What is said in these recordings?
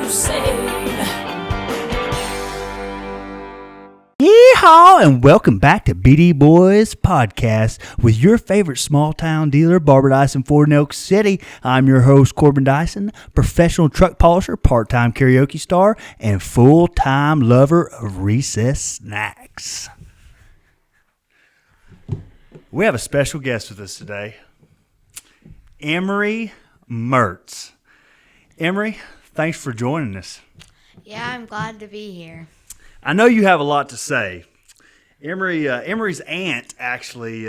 say. Yeehaw, and welcome back to BD Boys Podcast with your favorite small town dealer, Barbara Dyson, Ford in Elk City. I'm your host, Corbin Dyson, professional truck polisher, part-time karaoke star, and full-time lover of recess snacks. We have a special guest with us today, Emery Mertz. Emery, thanks for joining us. Yeah, I'm glad to be here. I know you have a lot to say. Emery's aunt actually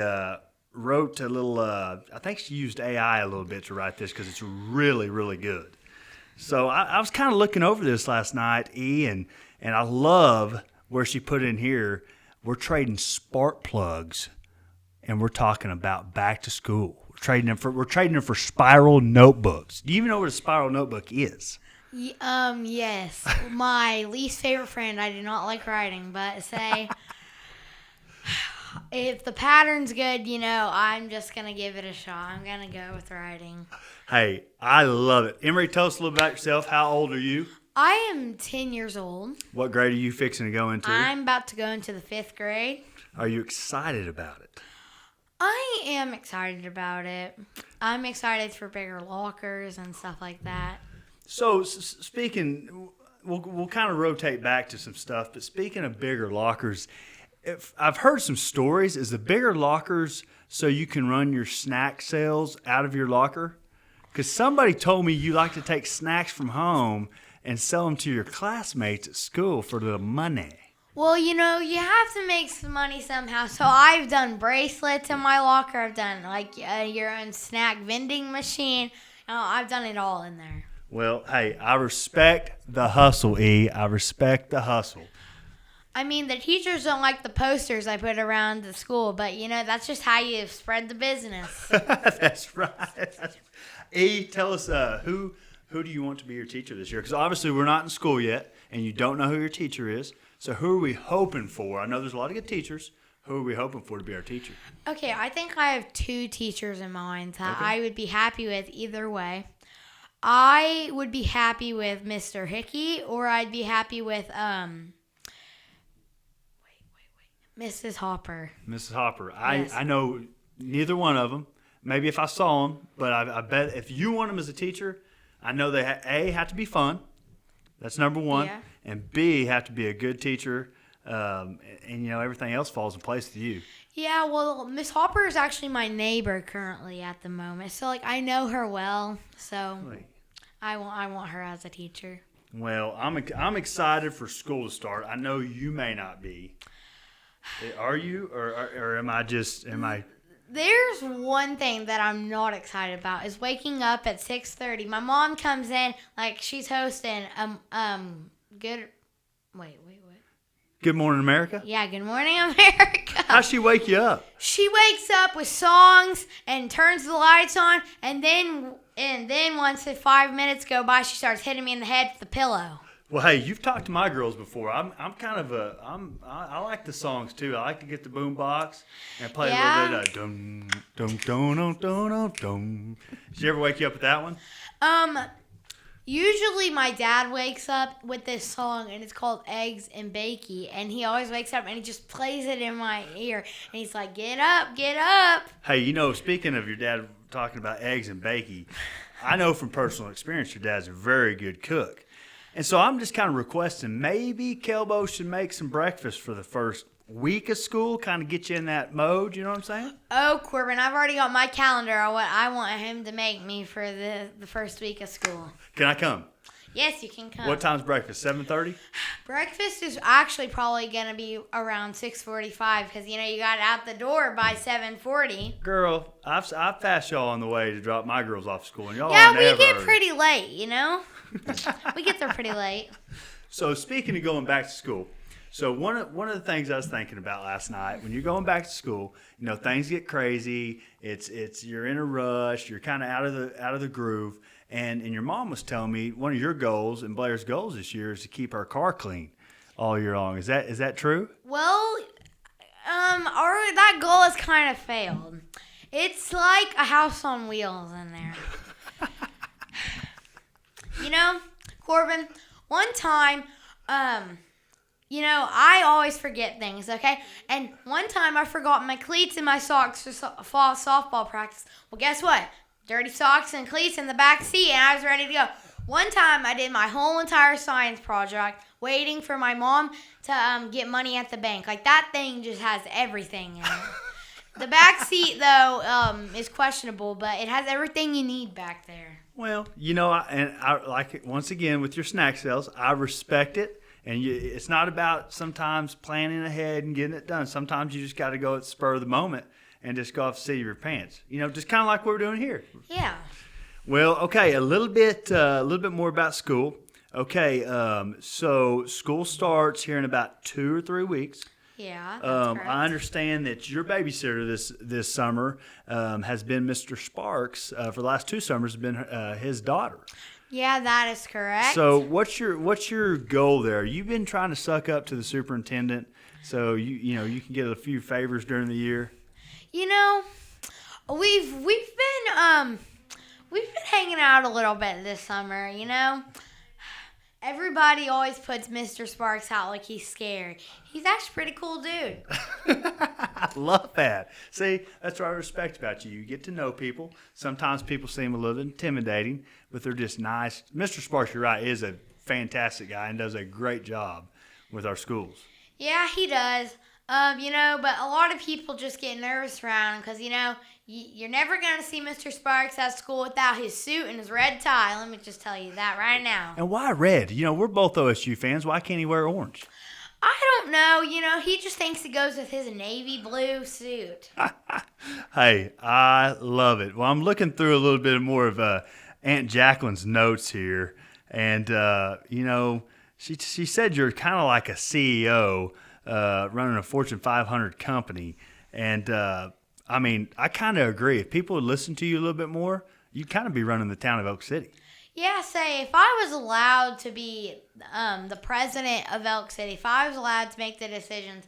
wrote a little, I think she used AI a little bit to write this because it's really, really good. So I was kind of looking over this last night, and I love where she put in here, we're trading spark plugs, and we're talking about back to school. We're trading them for spiral notebooks. Do you even know what a spiral notebook is? Yes. My least favorite friend, I do not like writing, but say, if the pattern's good, I'm just going to give it a shot. I'm going to go with writing. Hey, I love it. Emery, tell us a little about yourself. How old are you? I am 10 years old. What grade are you fixing to go into? I'm about to go into the 5th grade. Are you excited about it? I am excited about it. I'm excited for bigger lockers and stuff like that. So, speaking, we'll kind of rotate back to some stuff, but speaking of bigger lockers, I've heard some stories. Is the bigger lockers so you can run your snack sales out of your locker? Because somebody told me you like to take snacks from home and sell them to your classmates at school for the money. Well, you have to make some money somehow. So I've done bracelets in my locker. I've done your own snack vending machine. I've done it all in there. Well, hey, I respect the hustle, E. I respect the hustle. I mean, the teachers don't like the posters I put around the school, but, that's just how you spread the business. That's right. E, tell us who do you want to be your teacher this year? Because obviously we're not in school yet, and you don't know who your teacher is. So who are we hoping for? I know there's a lot of good teachers. Who are we hoping for to be our teacher? Okay, I think I have 2 teachers in mind that I would be happy with either way. I would be happy with Mr. Hickey, or I'd be happy with Mrs. Hopper. Mrs. Hopper. Yes. I know neither one of them. Maybe if I saw them, but I bet if you want them as a teacher, I know they have to be fun. That's number one. Yeah. And B, have to be a good teacher. And everything else falls in place with you. Yeah, well, Miss Hopper is actually my neighbor currently at the moment. So, I know her well. So, I want her as a teacher. Well, I'm excited for school to start. I know you may not be. Are you? Or am I? There's one thing that I'm not excited about is waking up at 6:30. My mom comes in she's hosting Good Morning America? Yeah, Good Morning America. How'd she wake you up? She wakes up with songs and turns the lights on, and then once the 5 minutes go by, she starts hitting me in the head with the pillow. Well, hey, you've talked to my girls before. I like the songs too. I like to get the boom box and play a little bit of dum dum dum dum dum dum. Did she ever wake you up with that one? Usually my dad wakes up with this song, and it's called Eggs and Bakey, and he always wakes up and he just plays it in my ear, and he's like, "Get up, get up." Hey, speaking of your dad talking about eggs and bakey, I know from personal experience your dad's a very good cook. And so I'm just kind of requesting maybe Kelbo should make some breakfast for the first week of school, kind of get you in that mode, you know what I'm saying? Oh, Corbin, I've already got my calendar on what I want him to make me for the first week of school. Can I come? Yes, you can come. What time's breakfast, 7:30? Breakfast is actually probably going to be around 6:45 because, you got out the door by 7:40. Girl, I've passed y'all on the way to drop my girls off school. And y'all yeah, are we never get early. pretty late, We get there pretty late. So speaking of going back to school, so one of the things I was thinking about last night, when you're going back to school, things get crazy. It's you're in a rush. You're kind of out of the groove. And your mom was telling me one of your goals and Blair's goals this year is to keep our car clean all year long. Is that true? Well, that goal has kind of failed. It's like a house on wheels in there. Corbin, one time, I always forget things, okay? And one time I forgot my cleats and my socks for fall softball practice. Well, guess what? Dirty socks and cleats in the back seat, and I was ready to go. One time I did my whole entire science project waiting for my mom to get money at the bank. Like, that thing just has everything in it. The back seat, though, is questionable, but it has everything you need back there. Well, I like it once again with your snack sales. I respect it. And it's not about sometimes planning ahead and getting it done. Sometimes you just got to go at the spur of the moment and just go off the seat of your pants. Just kind of like what we're doing here. Yeah. Well, okay, a little bit more about school. Okay, so school starts here in about 2 or 3 weeks. Yeah, that's correct. I understand that your babysitter this summer has been Mr. Sparks. For the last 2 summers, has been his daughter. Yeah, that is correct. So what's your goal there? You've been trying to suck up to the superintendent, so you can get a few favors during the year. We've been hanging out a little bit this summer. Everybody always puts Mr. Sparks out like he's scared. He's actually a pretty cool dude. I love that. See, that's what I respect about you. You get to know people. Sometimes people seem a little intimidating, but they're just nice. Mr. Sparks, you're right, is a fantastic guy and does a great job with our schools. Yeah, he does. But a lot of people just get nervous around him because, you're never going to see Mr. Sparks at school without his suit and his red tie. Let me just tell you that right now. And why red? We're both OSU fans. Why can't he wear orange? I don't know. He just thinks it goes with his navy blue suit. Hey, I love it. Well, I'm looking through a little bit more of Aunt Jacqueline's notes here. And, she said you're kind of like a CEO running a Fortune 500 company. And, I kind of agree. If people would listen to you a little bit more, you'd kind of be running the town of Elk City. Yeah, say, if I was allowed to be the president of Elk City, if I was allowed to make the decisions,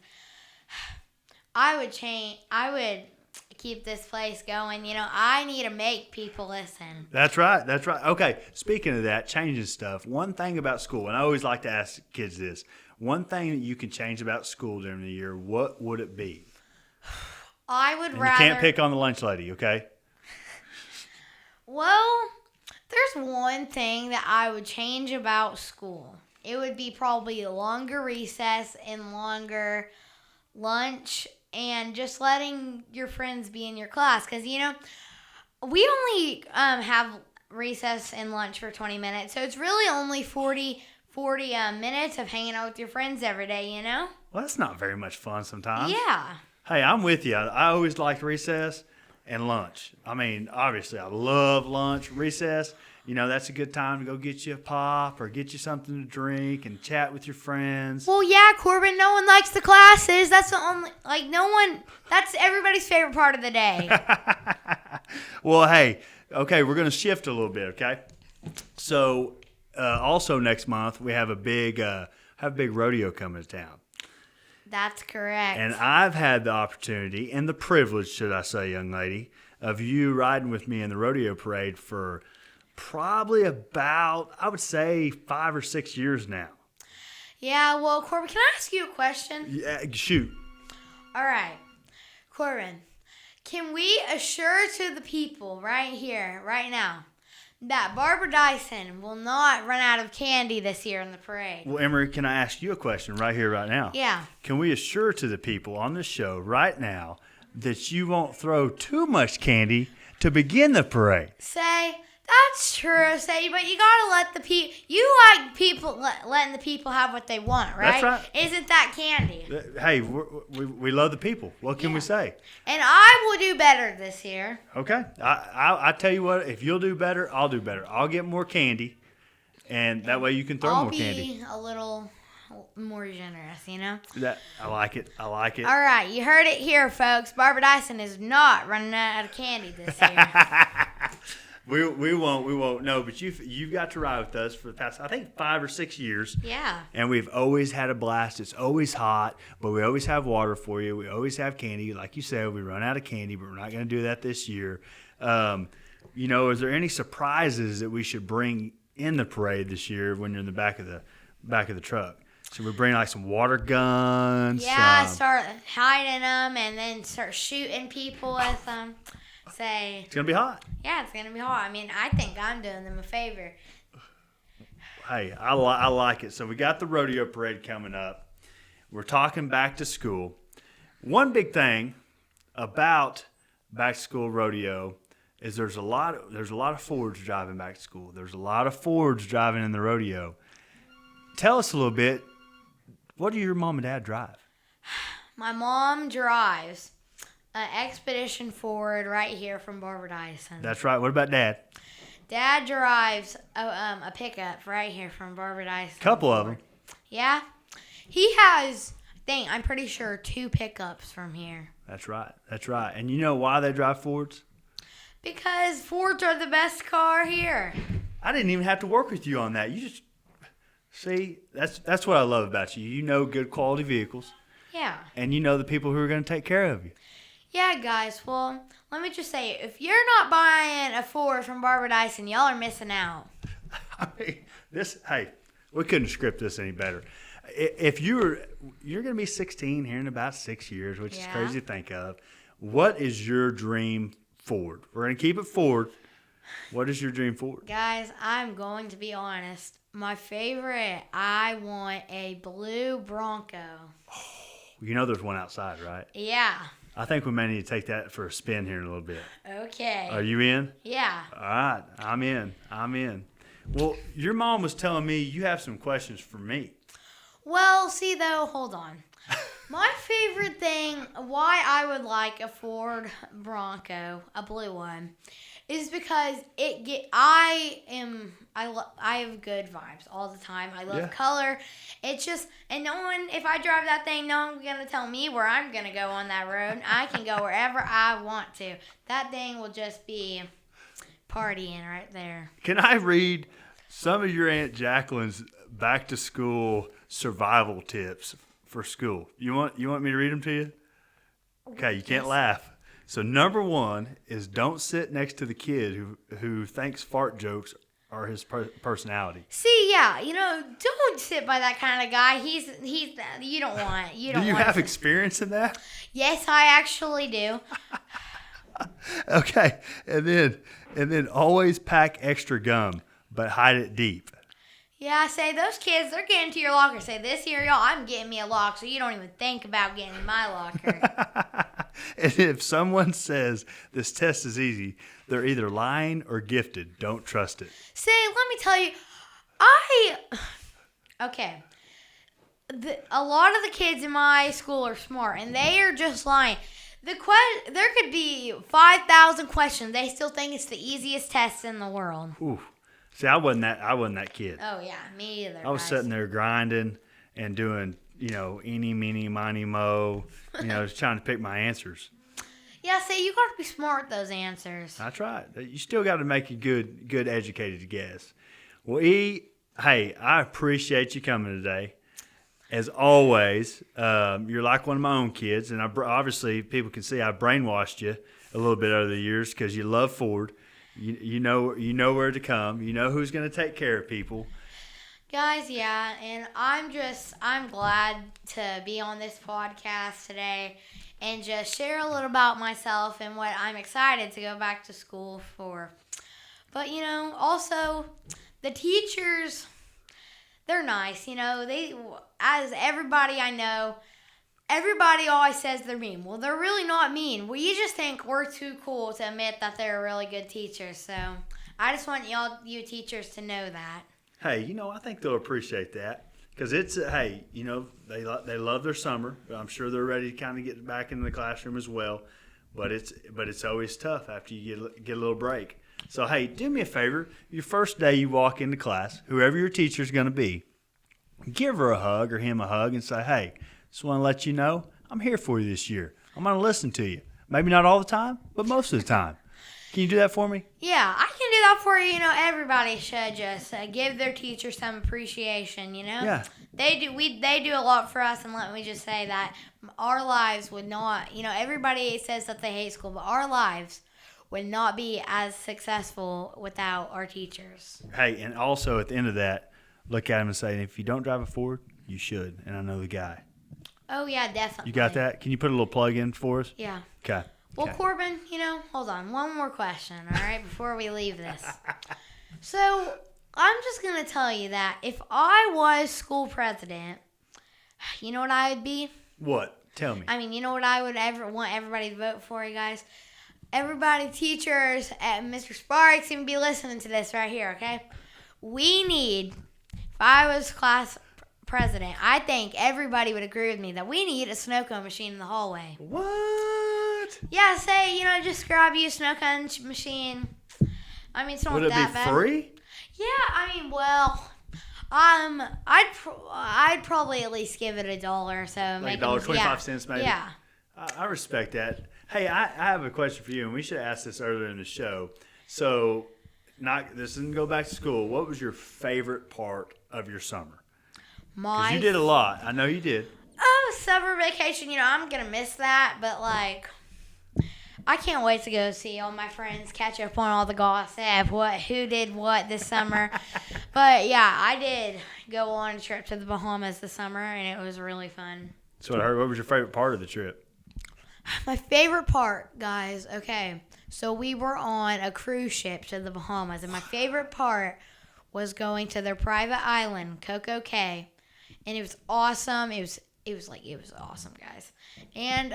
I would keep this place going. I need to make people listen. That's right. Okay, speaking of that, changing stuff, one thing about school, and I always like to ask kids this, one thing that you can change about school during the year, what would it be? I would and rather... You can't pick on the lunch lady, okay? Well, there's one thing that I would change about school. It would be probably a longer recess and longer lunch and just letting your friends be in your class. Because, we only have recess and lunch for 20 minutes. So it's really only 40 minutes of hanging out with your friends every day, Well, that's not very much fun sometimes. Yeah. Hey, I'm with you. I always liked recess and lunch. Obviously, I love lunch. Recess, that's a good time to go get you a pop or get you something to drink and chat with your friends. Well, yeah, Corbin, no one likes the classes. That's the only, that's everybody's favorite part of the day. Well, hey, okay, we're going to shift a little bit, okay? So, also next month, we have a big rodeo coming to town. That's correct. And I've had the opportunity and the privilege, should I say, young lady, of you riding with me in the rodeo parade for probably about, I would say, 5 or 6 years now. Yeah, well, Corbin, can I ask you a question? Yeah, shoot. All right. Corbin, can we assure to the people right here, right now, that Barbara Dyson will not run out of candy this year in the parade? Well, Emery, can I ask you a question right here, right now? Yeah. Can we assure to the people on this show right now that you won't throw too much candy to begin the parade? Say, that's true, say, but you gotta let the people, letting the people have what they want, right? That's right. Isn't that candy? Hey, we love the people. What can we say? And I will do better this year. Okay. I tell you what, if you'll do better, I'll do better. I'll get more candy, and that way you can throw more candy. I'll be a little more generous, I like it. All right, you heard it here, folks. Barbara Dyson is not running out of candy this year. We won't. No, but you've got to ride with us for the past, I think, 5 or 6 years. Yeah. And we've always had a blast. It's always hot, but we always have water for you. We always have candy. Like you said, we run out of candy, but we're not going to do that this year. Is there any surprises that we should bring in the parade this year when you're in the back of the truck. So we bring like some water guns. Yeah, start hiding them and then start shooting people with them. Say, it's gonna be hot. yeah, it's gonna be hot. I mean, I think I'm doing them a favor. Hey, I like it. So we got the rodeo parade coming up. We're talking back to school. One big thing about back to school rodeo is there's a lot of Fords driving back to school. There's a lot of Fords driving in the rodeo. Tell us a little bit. What do your mom and dad drive? My mom drives an Expedition Ford right here from Barbara Dyson. That's right. What about Dad? Dad drives a pickup right here from Barbara Dyson. Couple of them. Yeah. He has, I'm pretty sure, 2 pickups from here. That's right. That's right. And you know why they drive Fords? Because Fords are the best car here. I didn't even have to work with you on that. You just see, that's what I love about you. You know good quality vehicles, Yeah. and you know the people who are going to take care of you. Yeah, guys. Well, let me just say, if you're not buying a Ford from Barbara Dyson, y'all are missing out. I mean, hey, we couldn't script this any better. If you're going to be 16 here in about 6 years, which is crazy to think of. What is your dream Ford? We're going to keep it Ford. What is your dream Ford? Guys, I'm going to be honest. My favorite, I want a blue Bronco. You know there's one outside, right? Yeah. I think we may need to take that for a spin here in a little bit. Okay. Are you in? Yeah. All right. I'm in. Well, your mom was telling me you have some questions for me. Well, see, though, hold on. My favorite thing, why I would like a Ford Bronco, a blue one, is because I have good vibes all the time. I love color. It's just, and no one, if I drive that thing, no one's going to tell me where I'm going to go on that road. I can go wherever I want to. That thing will just be partying right there. Can I read some of your Aunt Jacqueline's back to school survival tips for school? You want me to read them to you? Okay, you can't laugh. So number 1 is don't sit next to the kid who thinks fart jokes are his personality. See, yeah, don't sit by that kind of guy. He's you don't want. You don't. Do you want have to. experience in that? Yes, I actually do. Okay, and then always pack extra gum, but hide it deep. Yeah, say those kids, they're getting to your locker. Say, this here, y'all, I'm getting me a lock, so you don't even think about getting in my locker. And if someone says this test is easy, they're either lying or gifted. Don't trust it. Say, let me tell you, okay. A lot of the kids in my school are smart, and they are just lying. There could be 5,000 questions. They still think it's the easiest test in the world. Ooh. See, I wasn't that kid. Oh, yeah, me either. I was sitting there grinding and doing, eeny, meeny, miny, mo, just trying to pick my answers. Yeah, see, you got to be smart with those answers. That's right. You still got to make a good educated guess. Well, E, hey, I appreciate you coming today. As always, you're like one of my own kids, and obviously people can see I brainwashed you a little bit over the years because you love Ford. You know where to come. You know who's going to take care of people. Guys, yeah, and I'm glad to be on this podcast today and just share a little about myself and what I'm excited to go back to school for. But, also the teachers, they're nice, as everybody I know, everybody always says they're mean. Well, they're really not mean. We just think we're too cool to admit that they're a really good teacher. So I just want you teachers to know that. Hey, I think they'll appreciate that because it's, hey, they love their summer. I'm sure they're ready to kind of get back into the classroom as well. But it's always tough after you get a little break. So, hey, do me a favor. Your first day you walk into class, whoever your teacher's going to be, give her a hug or him a hug and say, hey, just want to let you know I'm here for you this year. I'm going to listen to you. Maybe not all the time, but most of the time. Can you do that for me? Yeah, I can do that for you. Everybody should just give their teacher some appreciation, Yeah. They do a lot for us, and let me just say that our lives would not, everybody says that they hate school, but our lives would not be as successful without our teachers. Hey, and also at the end of that, look at him and say, if you don't drive a Ford, you should. And I know the guy. Oh, yeah, definitely. You got that? Can you put a little plug in for us? Yeah. Okay. Well, Okay. Corbin, hold on. One more question, all right, before we leave this. So, I'm just going to tell you that if I was school president, you know what I would be? What? Tell me. I mean, you know what I would want everybody to vote for, you guys? Everybody, teachers, Mr. Sparks, even be listening to this right here, okay? We need, if I was class president, I think everybody would agree with me that we need a snow cone machine in the hallway. What? Yeah, say, just grab you a snow cone machine. I mean, it's not Would it that be bad. free? Yeah, I mean, well, I'd probably at least give it $1 or so. Like $1.25 maybe? Yeah. I respect that. Hey, I have a question for you, and we should ask this earlier in the show. So, this doesn't go back to school. What was your favorite part of your summer? Because you did a lot. I know you did. Oh, summer vacation. I'm going to miss that, but, I can't wait to go see all my friends, catch up on all the gossip, who did what this summer. But, yeah, I did go on a trip to the Bahamas this summer, and it was really fun. So, I heard, what was your favorite part of the trip? My favorite part, guys, okay, so we were on a cruise ship to the Bahamas, and my favorite part was going to their private island, Coco Cay, and it was awesome. It was awesome, guys. And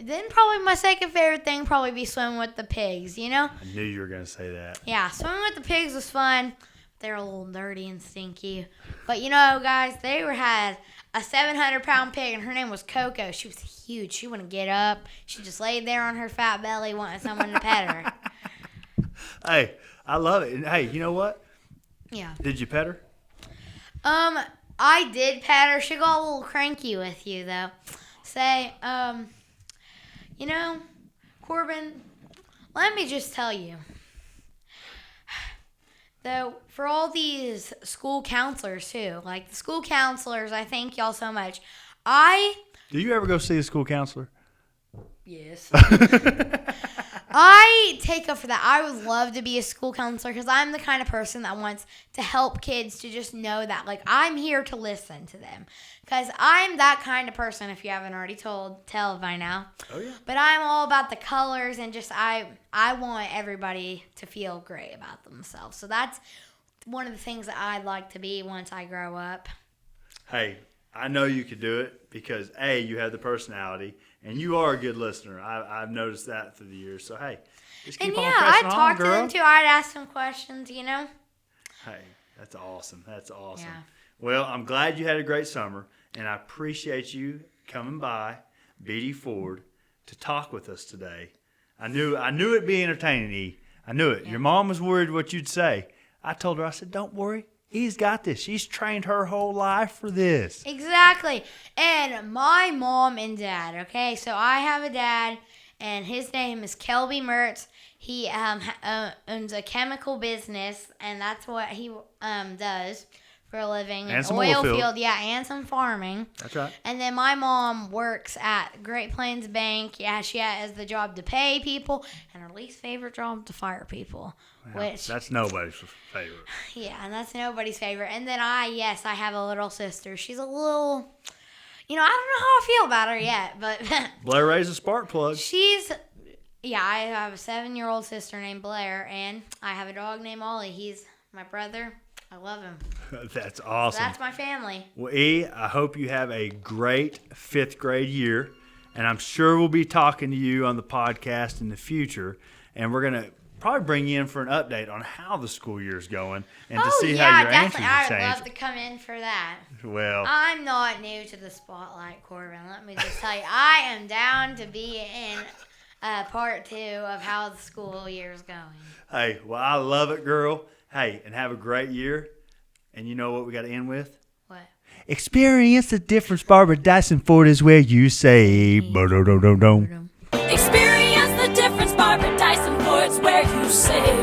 then probably my second favorite thing probably be swimming with the pigs, I knew you were going to say that. Yeah, swimming with the pigs was fun. They're a little dirty and stinky. But guys, they had a 700-pound pig, and her name was Coco. She was huge. She wouldn't get up. She just laid there on her fat belly wanting someone to pet her. Hey, I love it. And hey, you know what? Yeah. Did you pet her? I did pet her. She got a little cranky with you, though. Say, Corbin, let me just tell you. Though, for all these school counselors, too, like the school counselors, I thank y'all so much. Do you ever go see a school counselor? Yes. I take up for that. I would love to be a school counselor because I'm the kind of person that wants to help kids to just know that, I'm here to listen to them. Because I'm that kind of person, if you haven't already tell by now. Oh, yeah. But I'm all about the colors and just I want everybody to feel great about themselves. So that's one of the things that I'd like to be once I grow up. Hey, I know you could do it because, A, you have the personality, and you are a good listener. I've noticed that through the years. So, hey, just keep And on yeah, pressing I'd on, talk to girl. them too. I'd ask them questions, Hey, that's awesome. That's awesome. Yeah. Well, I'm glad you had a great summer, and I appreciate you coming by BD Ford to talk with us today. I knew it'd be entertaining, E. I knew it. Yeah. Your mom was worried what you'd say. I told her, I said, don't worry. He's got this. She's trained her whole life for this. Exactly. And my mom and dad, okay? So I have a dad, and his name is Kelby Mertz. He owns a chemical business, and that's what he does for a living. And An some oil oil field. field, yeah, and some farming. That's right. And then my mom works at Great Plains Bank. Yeah, she has the job to pay people, and her least favorite job to fire people. Well, Which, that's nobody's favorite. yeah, and that's nobody's favorite. And then I have a little sister. She's a little, I don't know how I feel about her yet, but Blair Ray's a spark plug. I have a 7-year-old sister named Blair, and I have a dog named Ollie. He's my brother. I love him. That's So awesome. that's my family. Well, E, I hope you have a great 5th grade year, and I'm sure we'll be talking to you on the podcast in the future, and we're going to probably bring you in for an update on how the school year is going and to see how your answers definitely. have I'd love changed. to come in for that. Well, I'm not new to the spotlight, Corbin. Let me just tell you, I am down to be in part 2 of how the school year is going. hey, well, I love it, girl. Hey, and have a great year. And you know what we got to end with? What? Experience the difference. Barbara Dyson Ford is where you say, ba-do-do-do-do. Experience the difference, Barbara Dyson Ford's where you say.